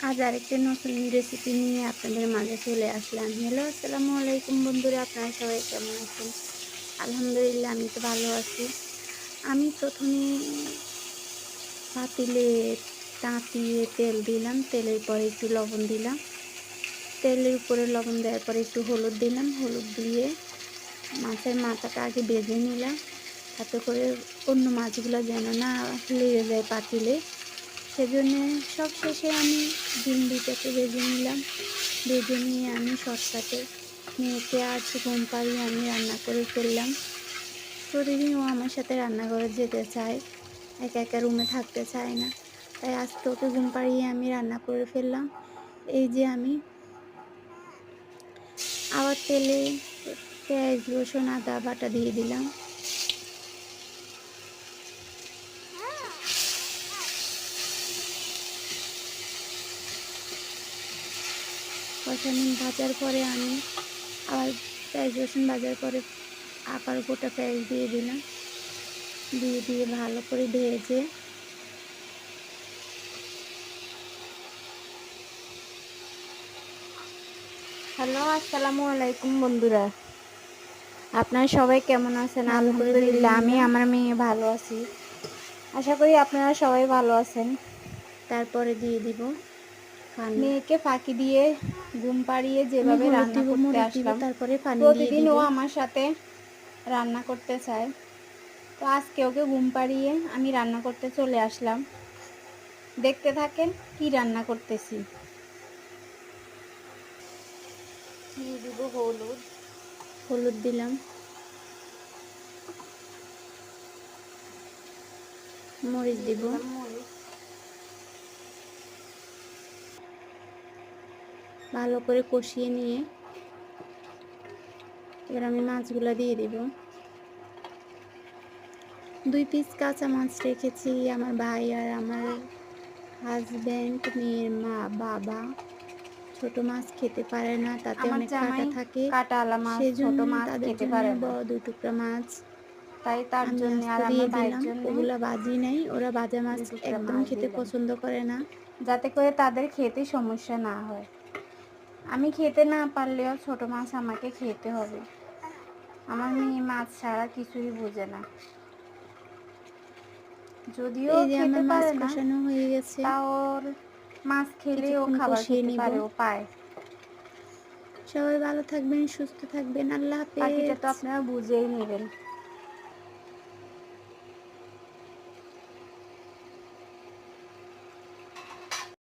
আজ আরেকটা নতুন রেসিপি নিয়ে আপনাদের মাঝে চলে আসলাম। হ্যালো, আসসালামু আলাইকুম বন্ধুরা, আপনারা সবাই কেমন আছেন? আলহামদুলিল্লাহ, আমি তো ভালো আছি। আমি প্রথমে পাতিলে তাতিয়ে তেল দিলাম, তেলের পরে একটু লবণ দিলাম, তেলের উপরে লবণ দেওয়ার পরে একটু হলুদ দিলাম, হলুদ দিয়ে মাছের মাথাটা আগে ভেজে নিলাম, তাতে করে অন্য মাছগুলো যেন না লেগে যায় পাতিলে। সেজন্য সবশেষে আমি ডিম দুইটাকে ভেজে নিলাম। ভেজে নিয়ে আমি শর্টকাটে মেয়েকে আজ ঘুম পাড়িয়ে আমি রান্না করে ফেললাম। প্রতিদিন ও আমার সাথে রান্নাঘরে যেতে চায়, একা একা রুমে থাকতে চায় না, তাই আজকে ওকে ঘুম পাড়িয়ে আমি রান্না করে ফেললাম। এই যে আমি আবার তেলে পেঁয়াজ রসুন আদা বাটা দিয়ে দিলাম। কষানি ভাজার পরে আমি আবার পেঁয়াজ রসুন ভাজার পরে আবার গোটা পেঁয়াজ দিয়ে দিলাম, দিয়ে ভালো করে ভেজে হ্যালো, আসসালামু আলাইকুম বন্ধুরা, আপনারা সবাই কেমন আছেন? আলহামদুলিল্লাহ, আমি আমার মেয়ে ভালো আছি। আশা করি আপনারা সবাই ভালো আছেন। তারপরে দিয়ে দিব মেয়েকে ফাঁকি দিয়ে ঘুম পাড়িয়ে যেভাবে রান্না করতে আসলাম, তারপরে প্রতিদিন ও আমার সাথে রান্না করতে চায়, তো আজকে ওকে ঘুম পাড়িয়ে আমি রান্না করতে চলে আসলাম। দেখতে থাকেন কি রান্না করতেছি। দিয়ে দিব হলুদ দিলাম, মরিচ দিব, ভালো করে কষিয়ে নিয়ে এবার আমি মাছগুলো দিয়ে দিব। 2 পিস কাঁচা মাছ রেখেছি, আমার ভাই আর আমার হাজব্যান্ড, মেয়ের মা বাবা ছোট মাছ খেতে পারে না, তাতে অনেক কাঁটা থাকে, সেজন্য তাদের জন্য বড় 2 টুকরা মাছ, তাই তার জন্য আর আমার ভাইয়ের জন্য ওগুলা ভাজি নাই, ওরা ভাজা মাছ একদম খেতে পছন্দ করে না, যাতে করে তাদের খেতে সমস্যা না হয়। আমি খেতে না পারলেও ছোট মাছ আমাকে খেতে হবে, আমার মেয়ে মাছ ছাড়া কিছুই বোঝে না। যদিও খেতে পারে না, হয়ে গেছে, ওর মাছ খেলে ও খাবার খেতে পারে, ও পায়। সবাই ভালো থাকবেন, সুস্থ থাকবেন, আল্লাহ হাফেজ। বাকিটা তো আপনারা বুঝেই নেবেন।